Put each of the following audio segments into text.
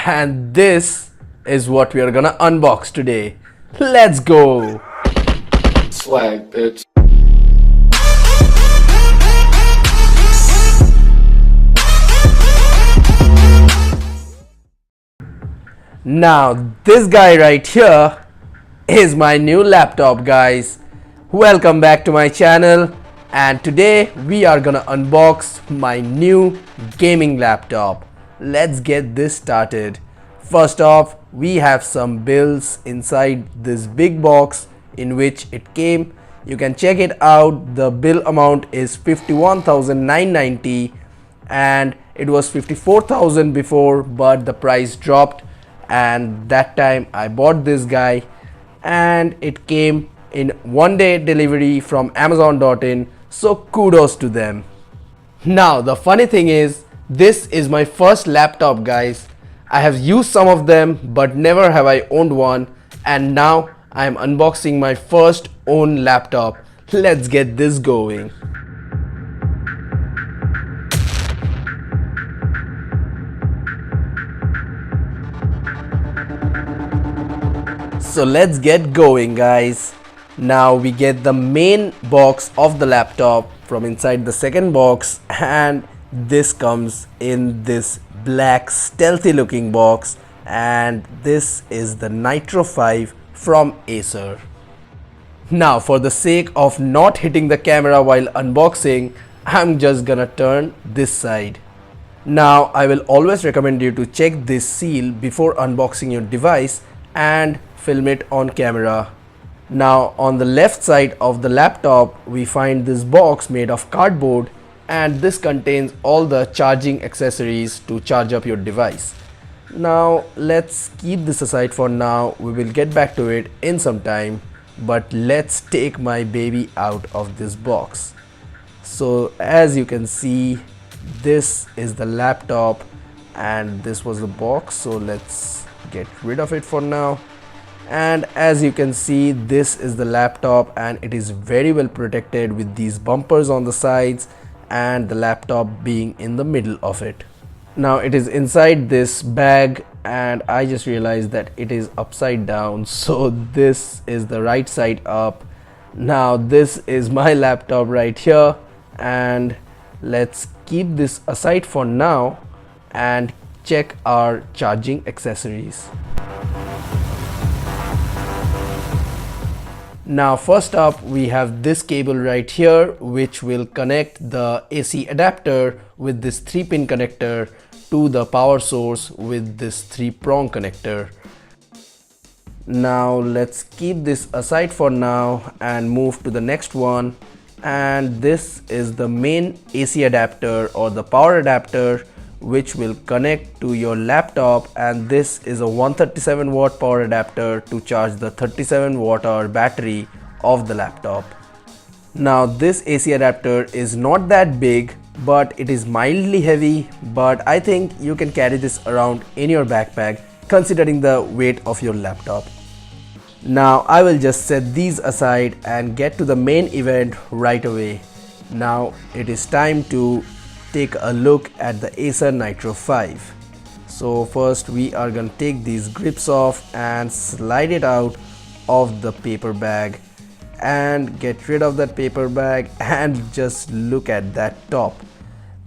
and this is what we are gonna unbox today. Let's go! Swag, bitch. Now this guy right here is my new laptop, guys. Welcome back to my channel, and today we are gonna unbox my new gaming laptop. Let's get this started. First off, we have some bills inside this big box in which it came. You can check it out. The bill amount is 51,990 and it was 54,000 before, but the price dropped, and that time I bought this guy and it came in 1-day delivery from Amazon.in, so kudos to them. Now the funny thing is, this is my first laptop, guys. I have used some of them but never have I owned one, and now I am unboxing my first own laptop. Let's get this going. So let's get going, guys. Now we get the main box of the laptop from inside the second box, and this comes in this black stealthy looking box, and this is the Nitro 5 from Acer. Now for the sake of not hitting the camera while unboxing, I'm just gonna turn this side. Now I will always recommend you to check this seal before unboxing your device and film it on camera. Now on the left side of the laptop we find this box made of cardboard, and this contains all the charging accessories to charge up your device. Now let's keep this aside for now. We will get back to it in some time, but let's take my baby out of this box. So as you can see, this is the laptop and this was the box, so let's get rid of it for now. And as you can see, this is the laptop and it is very well protected with these bumpers on the sides and the laptop being in the middle of it. Now it is inside this bag and I just realized that it is upside down, so this is the right side up. Now this is my laptop right here, and let's keep this aside for now and check our charging accessories. Now first up we have this cable right here, which will connect the AC adapter with this 3-pin connector to the power source with this 3-prong connector. Now let's keep this aside for now and move to the next one, and this is the main AC adapter or the power adapter which will connect to your laptop, and this is a 137 watt power adapter to charge the 37 watt hour battery of the laptop. Now this AC adapter is not that big, but it is mildly heavy, but I think you can carry this around in your backpack considering the weight of your laptop. Now I will just set these aside and get to the main event right away. Now it is time to take a look at the Acer Nitro 5. So first we are going to take these grips off and slide it out of the paper bag and get rid of that paper bag, and just look at that top.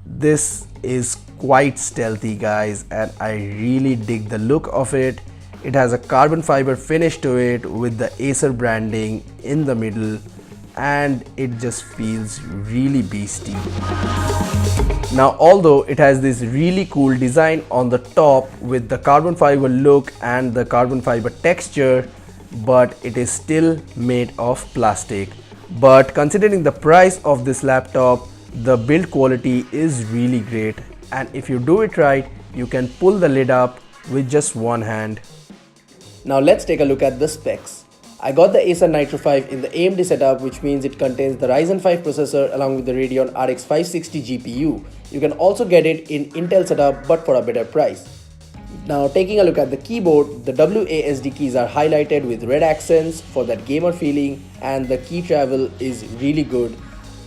This is quite stealthy, guys, and I really dig the look of it. It has a carbon fiber finish to it with the Acer branding in the middle, and it just feels really beastie. Now although it has this really cool design on the top with the carbon fiber look and the carbon fiber texture, but it is still made of plastic. But considering the price of this laptop, the build quality is really great, and if you do it right, you can pull the lid up with just one hand. Now let's take a look at the specs. I got the Acer Nitro 5 in the AMD setup, which means it contains the Ryzen 5 processor along with the Radeon RX560 GPU. You can also get it in Intel setup but for a better price. Now taking a look at the keyboard, the WASD keys are highlighted with red accents for that gamer feeling, and the key travel is really good,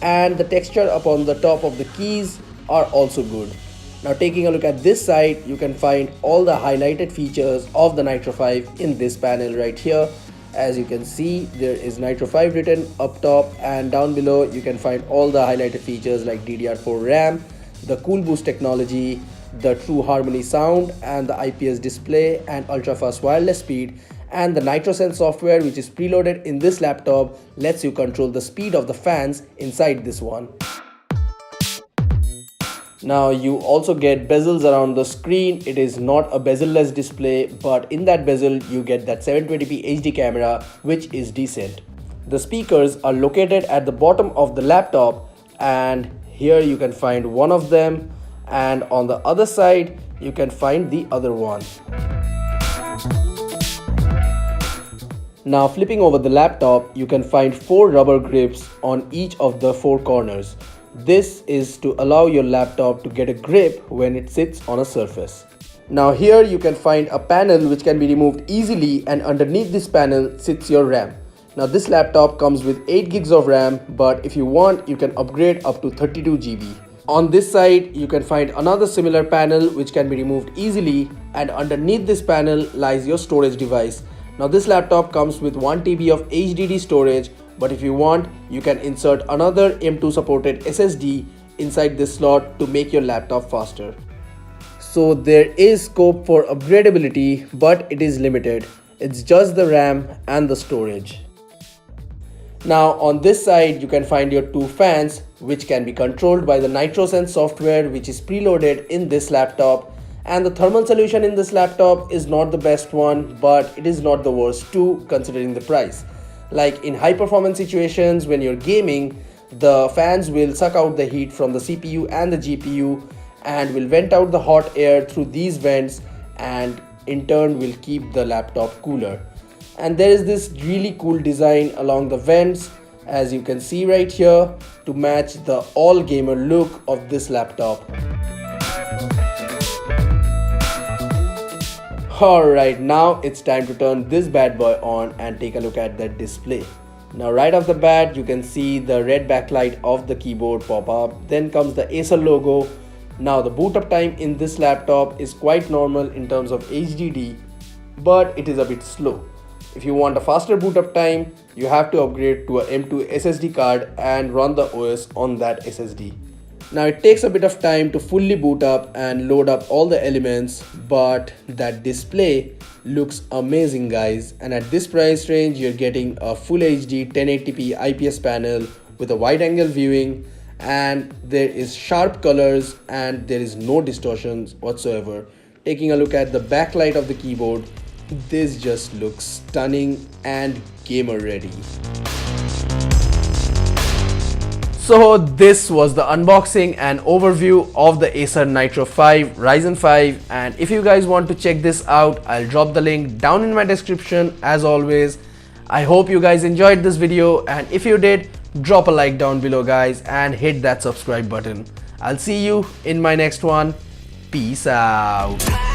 and the texture upon the top of the keys are also good. Now taking a look at this side, you can find all the highlighted features of the Nitro 5 in this panel right here. As you can see, there is Nitro 5 written up top, and down below you can find all the highlighted features like DDR4 RAM, the Cool Boost technology, the True Harmony sound, and the IPS display and ultra fast wireless speed. And the NitroSense software, which is preloaded in this laptop, lets you control the speed of the fans inside this one. Now you also get bezels around the screen. It is not a bezel-less display, but in that bezel you get that 720p HD camera, which is decent. The speakers are located at the bottom of the laptop, and here you can find one of them, and on the other side you can find the other one. Now flipping over the laptop, you can find 4 rubber grips on each of the 4 corners. This is to allow your laptop to get a grip when it sits on a surface. Now here you can find a panel which can be removed easily, and underneath this panel sits your RAM. Now this laptop comes with 8 gigs of RAM, but if you want you can upgrade up to 32 GB. On this side you can find another similar panel which can be removed easily, and underneath this panel lies your storage device. Now this laptop comes with 1 TB of HDD storage, but if you want you can insert another M2 supported SSD inside this slot to make your laptop faster. So there is scope for upgradability, but it is limited. It's just the RAM and the storage. Now on this side you can find your 2 fans, which can be controlled by the NitroSense software, which is preloaded in this laptop. And the thermal solution in this laptop is not the best one, but it is not the worst too, considering the price. Like in high performance situations when you're gaming, the fans will suck out the heat from the CPU and the GPU and will vent out the hot air through these vents, and in turn will keep the laptop cooler. And there is this really cool design along the vents, as you can see right here, to match the all gamer look of this laptop. Alright, now it's time to turn this bad boy on and take a look at that display. Now right off the bat you can see the red backlight of the keyboard pop up, then comes the Acer logo. Now the boot up time in this laptop is quite normal in terms of HDD, but it is a bit slow. If you want a faster boot up time, you have to upgrade to a M2 SSD card and run the OS on that SSD. Now it takes a bit of time to fully boot up and load up all the elements, but that display looks amazing guys, and at this price range you're getting a full HD 1080p IPS panel with a wide angle viewing, and there is sharp colors and there is no distortions whatsoever. Taking a look at the backlight of the keyboard, this just looks stunning and gamer ready. So this was the unboxing and overview of the Acer Nitro 5 Ryzen 5, and if you guys want to check this out, I'll drop the link down in my description as always. I hope you guys enjoyed this video, and if you did, drop a like down below guys and hit that subscribe button. I'll see you in my next one. Peace out.